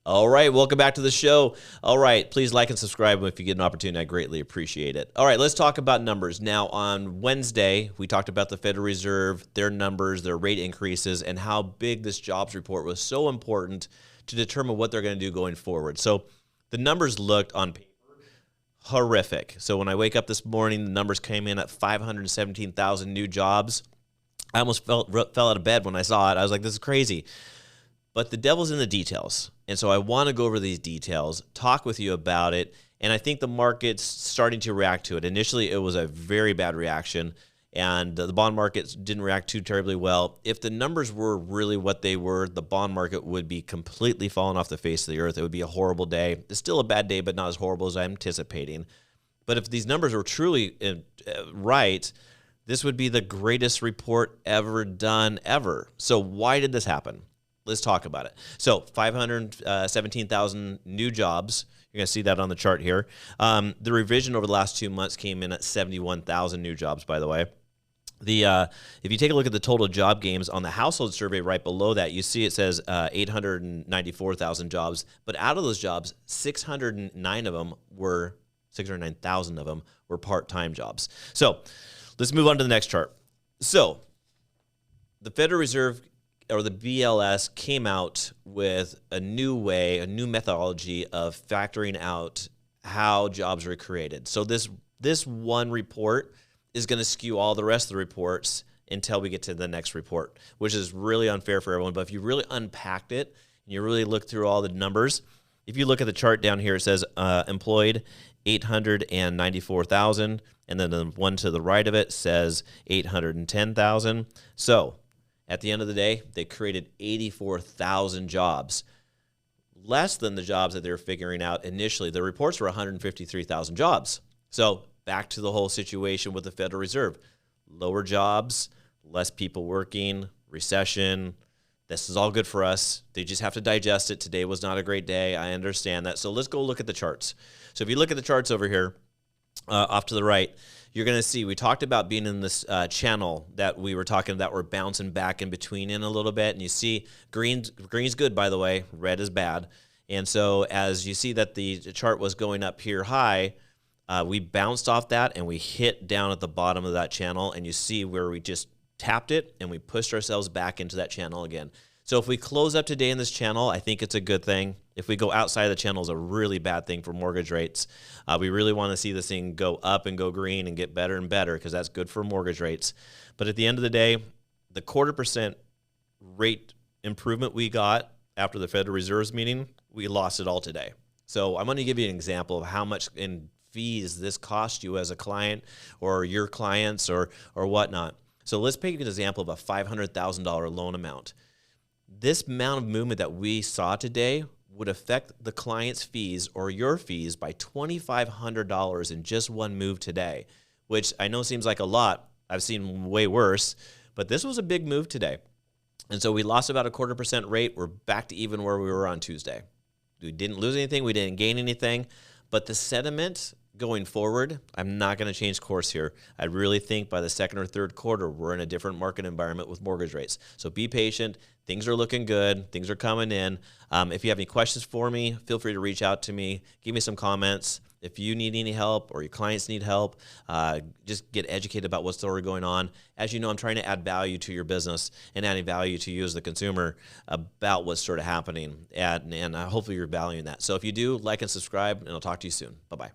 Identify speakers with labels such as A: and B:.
A: All right, welcome back to the show. All right, please like and subscribe if you get an opportunity. I greatly appreciate it. All right, let's talk about numbers. Now, on Wednesday, we talked about the Federal Reserve, their numbers, their rate increases, and how big this jobs report was so important to determine what they're going to do going forward. So the numbers looked on paper horrific. So when I wake up this morning, the numbers came in at 517,000 new jobs. I almost fell out of bed when I saw it. I was like, this is crazy. But the devil's in the details. And so I want to go over these details, talk with you about it, and I think the market's starting to react to it. Initially, it was a very bad reaction, and the bond markets didn't react too terribly well. If the numbers were really what they were, the bond market would be completely falling off the face of the earth. It would be a horrible day. It's still a bad day, but not as horrible as I'm anticipating. But if these numbers were truly right, this would be the greatest report ever done ever. So why did this happen? Let's talk about it. So 517,000 new jobs. You're going to see that on the chart here. The revision over the last 2 months came in at 71,000 new jobs, by the way. If you take a look at the total job gains on the household survey right below that, you see it says 894,000 jobs. But out of those jobs, 609,000 of them were part-time jobs. So let's move on to the next chart. So the Federal Reserve, or the BLS, came out with a new way, a new methodology of factoring out how jobs were created. So this one report is going to skew all the rest of the reports until we get to the next report, which is really unfair for everyone. But if you really unpacked it and you really look through all the numbers, if you look at the chart down here, it says employed 894,000, and then the one to the right of it says 810,000. So at the end of the day, they created 84,000 jobs, less than the jobs that they were figuring out initially. The reports were 153,000 jobs. So back to the whole situation with the Federal Reserve. Lower jobs, less people working, recession. This is all good for us. They just have to digest it. Today was not a great day. I understand that. So let's go look at the charts. So if you look at the charts over here, off to the right, you're going to see we talked about being in this channel that we were talking about. We're bouncing back in between in a little bit. And you see green's good, by the way. Red is bad. And so as you see that the chart was going up here high, we bounced off that and we hit down at the bottom of that channel. And you see where we just tapped it and we pushed ourselves back into that channel again. So if we close up today in this channel, I think it's a good thing. If we go outside of the channel, it's a really bad thing for mortgage rates. We really want to see this thing go up and go green and get better and better because that's good for mortgage rates. But at the end of the day, the 0.25% rate improvement we got after the Federal Reserve's meeting, we lost it all today. So I'm going to give you an example of how much in fees this cost you as a client or your clients or whatnot. So let's take an example of a $500,000 loan amount. This amount of movement that we saw today would affect the client's fees or your fees by $2,500 in just one move today, which I know seems like a lot. I've seen way worse, but this was a big move today. And so we lost about a 0.25% rate. We're back to even where we were on Tuesday. We didn't lose anything. We didn't gain anything. But the sentiment going forward, I'm not going to change course here. I really think by the second or third quarter, we're in a different market environment with mortgage rates. So be patient. Things are looking good. Things are coming in. If you have any questions for me, feel free to reach out to me. Give me some comments. If you need any help or your clients need help, just get educated about what's already going on. As you know, I'm trying to add value to your business and adding value to you as the consumer about what's sort of happening. And hopefully you're valuing that. So if you do, like and subscribe, and I'll talk to you soon. Bye-bye.